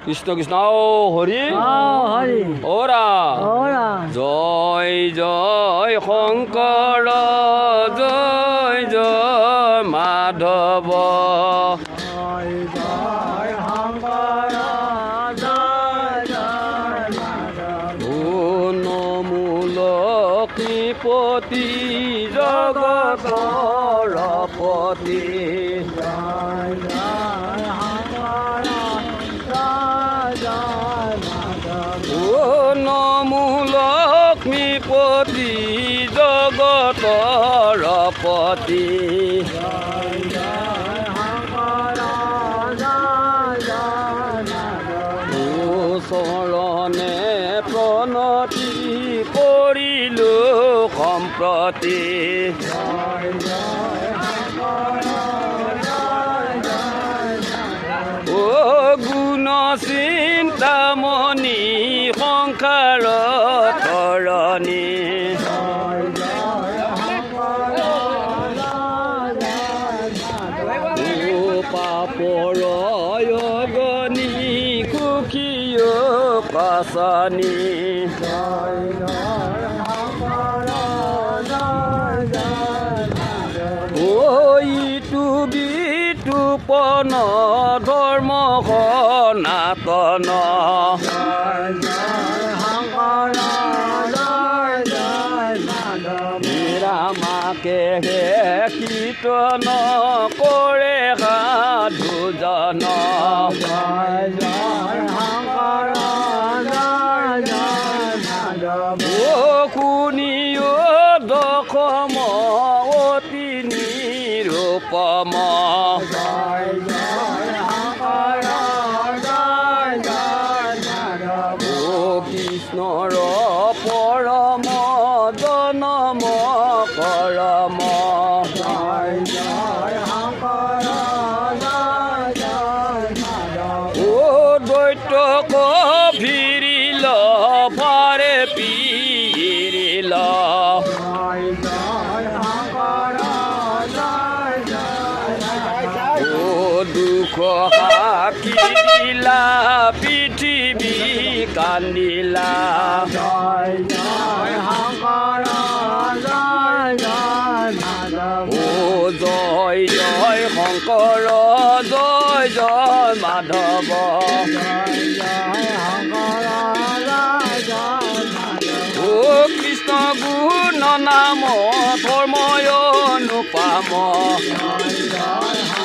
কৃষ্ণ কৃষ্ণ হৰি হৰি ওৰা ওৰা জয় জয় শংকৰ জয় জয় মাধৱ জয় জয় শংকৰ জয় জয় মাধৱ মূলকীপতি জগতৰ পতি জয় জয় শংকৰ জয় জয় মাধৱ নমূলক্ষ্মীপতি জগতৰ পতি জয় জয় শংকৰ জয় জয় মাধৱ চৰণে প্ৰণতি কৰিলো সম্প্ৰতি জয় জয় শংকৰ জয় জয় মাধৱ গুণ চিন্তামণি সংসাৰ তৰণী জয় জয় শংকৰ জয় জয় মাধৱ পাপৰ অগনি সুখীয় পাচনি জয় জয় শংকৰ জয় জয় মাধৱ ইটো বিতুপন ধৰ্ম সনাতন জয় জয় শংকৰ জয় জয় মাধৱ ৰামাকে হে কীৰ্তন কৰে সাধুজন জয় জয় শংকৰ জয় জয় মাধৱ শুনিও দশম অতি নিৰূপম জয় জয় শংকৰ জয় জয় মাধৱ কৃষ্ণৰ পৰম জনম কৰম জয় জয় শংকৰ জয় জয় মাধৱ দৈত্যক ভিৰিল পাৰে পিৰিল জয় জয় শংকৰ জয় জয় মাধৱ দুখ সাক্ষী দিলা পৃথিৱী কান্দিলা জয় জয় শংকৰ জয় জয় মাধৱ জয় জয় শংকৰ জয় জয় মাধৱ জয় জয় শংকৰ জয় জয় মাধৱ কৃষ্ণ গুণ নাম ধৰ্ময় অনুপাম জয় জয়